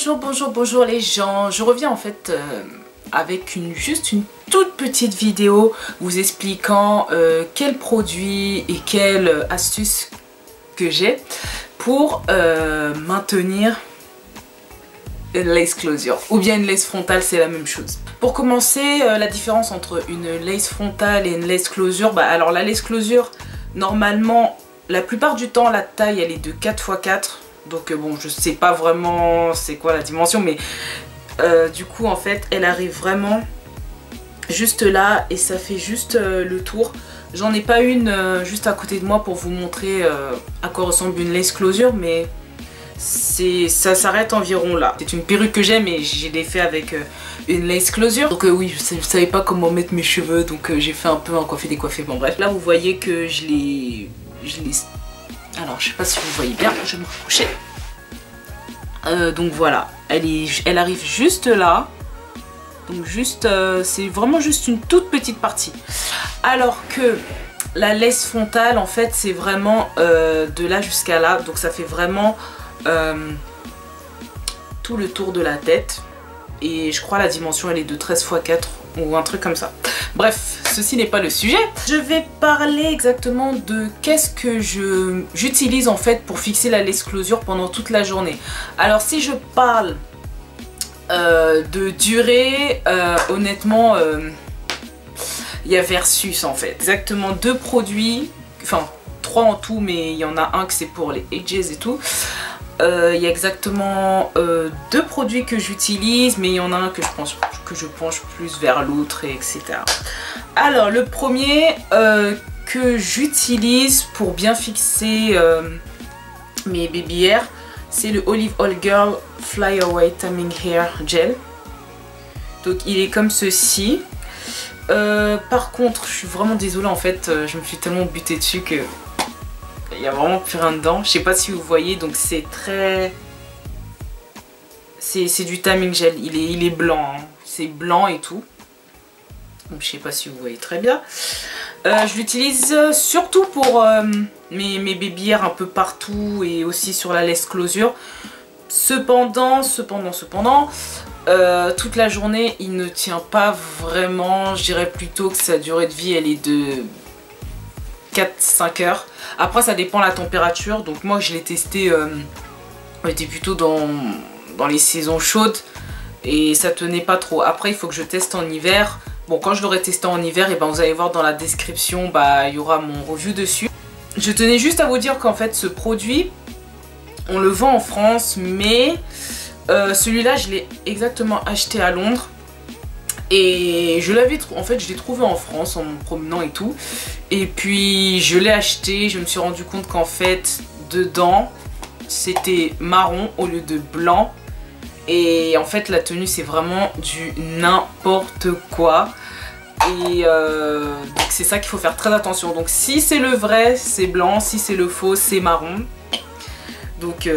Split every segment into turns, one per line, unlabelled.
Bonjour les gens. Je reviens en fait avec juste une toute petite vidéo vous expliquant quels produits et quelles astuces que j'ai pour maintenir une lace closure ou bien une lace frontale, c'est la même chose. Pour commencer, la différence entre une lace frontale et une lace closure, alors la lace closure, normalement, la plupart du temps, la taille elle est de 4x4. Donc bon, je sais pas vraiment c'est quoi la dimension, mais du coup en fait elle arrive vraiment juste là et ça fait juste le tour. J'en ai pas une juste à côté de moi pour vous montrer à quoi ressemble une lace closure, mais ça s'arrête environ là. C'est une perruque que j'ai, mais je l'ai fait avec une lace closure. Donc oui, je savais pas comment mettre mes cheveux, donc j'ai fait un peu un coiffé décoiffé. Bon bref, là vous voyez que je l'ai alors je sais pas si vous voyez bien, je vais me rapprocher. Donc voilà, elle arrive juste là. Donc juste, c'est vraiment juste une toute petite partie. Alors que la lace frontale en fait c'est vraiment de là jusqu'à là. Donc ça fait vraiment tout le tour de la tête. Et je crois la dimension elle est de 13x4 ou un truc comme ça. Bref, ceci n'est pas le sujet. Je vais parler exactement de qu'est-ce que j'utilise en fait pour fixer la lace closure pendant toute la journée. Alors si je parle de durée, honnêtement, il y a versus en fait. Exactement 2 produits, enfin 3 en tout, mais il y en a un que c'est pour les edges et tout. Il y a exactement 2 produits que j'utilise, mais il y en a un que je penche plus vers l'autre, etc. Alors le premier que j'utilise pour bien fixer mes baby hair, c'est le Olive Oil Girl Fly Away Taming Hair Gel. Donc il est comme ceci. Par contre, je suis vraiment désolée en fait, je me suis tellement butée dessus que il n'y a vraiment plus rien dedans. Je sais pas si vous voyez, donc c'est très... C'est du Taming Gel, il est blanc, hein. C'est blanc et tout. Donc je sais pas si vous voyez très bien. Je l'utilise surtout pour mes baby hairs un peu partout et aussi sur la lace closure. Cependant, toute la journée il ne tient pas vraiment. Je dirais plutôt que sa durée de vie elle est de 4-5 heures. Après ça dépend de la température. Donc moi je l'ai testé, on était plutôt dans les saisons chaudes et ça tenait pas trop. Après il faut que je teste en hiver. Bon, quand je l'aurai testé en hiver, et ben vous allez voir dans la description, il y aura mon review dessus. Je tenais juste à vous dire qu'en fait ce produit, on le vend en France, mais celui-là je l'ai exactement acheté à Londres. Et je l'avais en fait je l'ai trouvé en France en me promenant et tout. Et puis je l'ai acheté, je me suis rendu compte qu'en fait dedans c'était marron au lieu de blanc. Et en fait la tenue c'est vraiment du n'importe quoi. Et c'est ça qu'il faut faire très attention. Donc si c'est le vrai c'est blanc, si c'est le faux c'est marron. Donc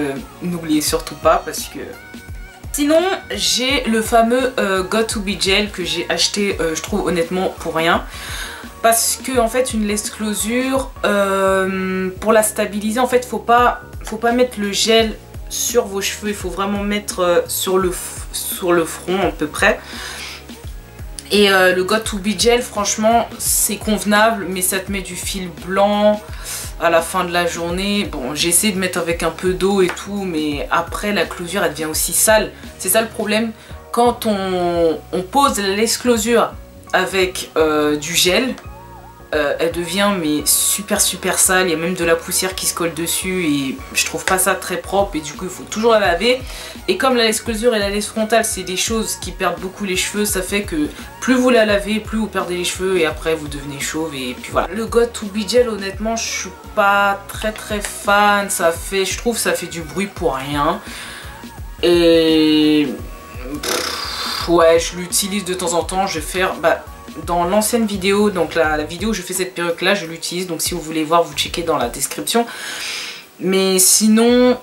n'oubliez surtout pas parce que... Sinon j'ai le fameux Got2b Gel que j'ai acheté je trouve honnêtement pour rien. Parce que en fait une lace closure pour la stabiliser en fait faut pas mettre le gel sur vos cheveux, il faut vraiment mettre sur le front à peu près. Et le Got2b Gel franchement c'est convenable, mais ça te met du fil blanc à la fin de la journée. Bon, j'ai essayé de mettre avec un peu d'eau et tout, mais après la closure elle devient aussi sale. C'est ça le problème, quand on pose la lace closure avec du gel, elle devient mais super sale. Il y a même de la poussière qui se colle dessus et je trouve pas ça très propre. Et du coup il faut toujours la laver. Et comme la lace closure et la lace frontale c'est des choses qui perdent beaucoup les cheveux, ça fait que plus vous la lavez, plus vous perdez les cheveux et après vous devenez chauve. Et puis voilà. Le Got2b Gel honnêtement je suis pas très fan. Je trouve ça fait du bruit pour rien. Et ouais, je l'utilise de temps en temps. Je vais faire... dans l'ancienne vidéo, donc la vidéo où je fais cette perruque là, je l'utilise. Donc si vous voulez voir, vous checkez dans la description. Mais sinon,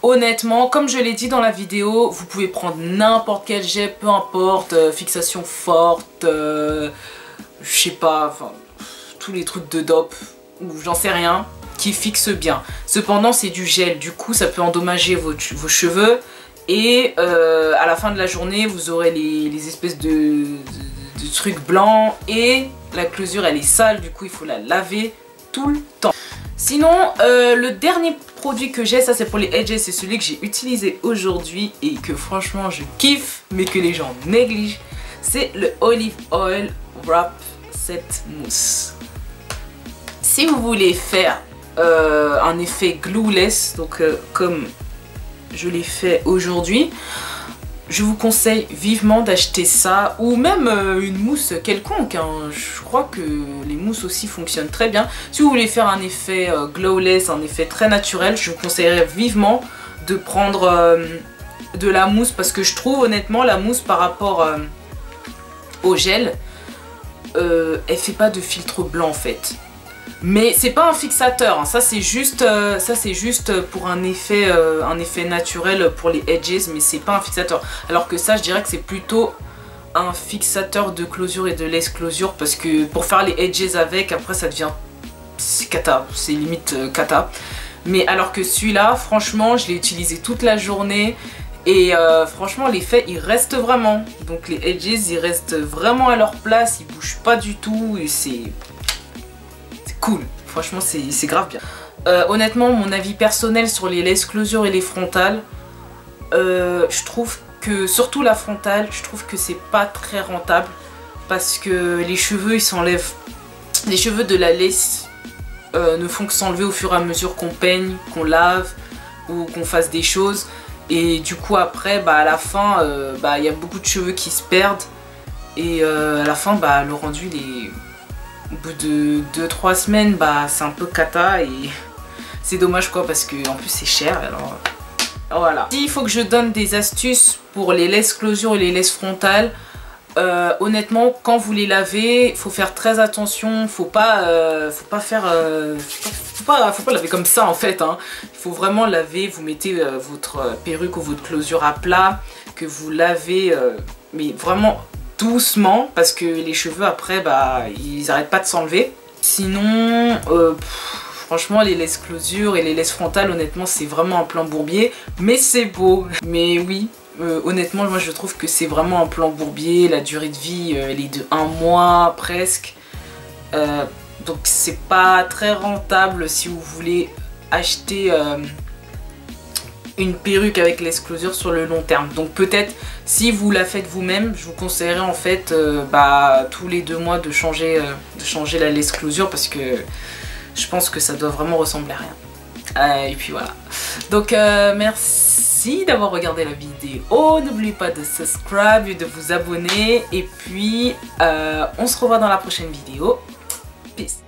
honnêtement, comme je l'ai dit dans la vidéo, vous pouvez prendre n'importe quel gel, peu importe, fixation forte, je sais pas, enfin, tous les trucs de dope, ou j'en sais rien, qui fixe bien. Cependant, c'est du gel, du coup ça peut endommager vos cheveux. Et à la fin de la journée, vous aurez les espèces de trucs blancs. Et la closure, elle est sale, du coup, il faut la laver tout le temps. Sinon, le dernier produit que j'ai, ça c'est pour les edges, c'est celui que j'ai utilisé aujourd'hui et que franchement je kiffe, mais que les gens négligent. C'est le Olive Oil Wrap Set Mousse. Si vous voulez faire un effet glueless, donc comme je l'ai fait aujourd'hui, je vous conseille vivement d'acheter ça, ou même une mousse quelconque, hein. Je crois que les mousses aussi fonctionnent très bien. Si vous voulez faire un effet glowless, un effet très naturel, je vous conseillerais vivement de prendre de la mousse, parce que je trouve honnêtement la mousse par rapport au gel, elle fait pas de filtre blanc en fait. Mais c'est pas un fixateur, hein. Ça c'est juste pour un effet naturel pour les edges, mais c'est pas un fixateur. Alors que ça, je dirais que c'est plutôt un fixateur de closure et de laisse closure, parce que pour faire les edges avec, après ça devient, c'est cata, c'est limite cata. Mais alors que celui-là, franchement, je l'ai utilisé toute la journée et franchement l'effet il reste vraiment. Donc les edges ils restent vraiment à leur place, ils bougent pas du tout et c'est cool, franchement c'est grave bien. Honnêtement, mon avis personnel sur les laisse closure et les frontales, je trouve que, surtout la frontale, je trouve que c'est pas très rentable, parce que les cheveux ils s'enlèvent, les cheveux de la laisse ne font que s'enlever au fur et à mesure qu'on peigne, qu'on lave ou qu'on fasse des choses, et du coup après à la fin il y a beaucoup de cheveux qui se perdent, et à la fin le rendu il est... Au bout de 2-3 semaines, c'est un peu cata et c'est dommage quoi, parce que en plus c'est cher, alors voilà. Il faut que je donne des astuces pour les laisses closure et les laisses frontales. Honnêtement, quand vous les lavez, il faut faire très attention, faut pas laver comme ça en fait, hein. Il faut vraiment laver, vous mettez votre perruque ou votre closure à plat, que vous lavez, mais vraiment doucement, parce que les cheveux après ils arrêtent pas de s'enlever. Sinon franchement les laisses closure et les laisses frontales, honnêtement c'est vraiment un plan bourbier, mais c'est beau. Mais oui, honnêtement moi je trouve que c'est vraiment un plan bourbier. La durée de vie elle est de 1 mois presque, donc c'est pas très rentable si vous voulez acheter une perruque avec laisse closure sur le long terme. Donc peut-être si vous la faites vous-même, je vous conseillerais en fait tous les 2 mois de changer la laisse closure, parce que je pense que ça doit vraiment ressembler à rien. Et puis voilà. Donc merci d'avoir regardé la vidéo. N'oubliez pas de subscribe et de vous abonner. Et puis on se revoit dans la prochaine vidéo. Peace.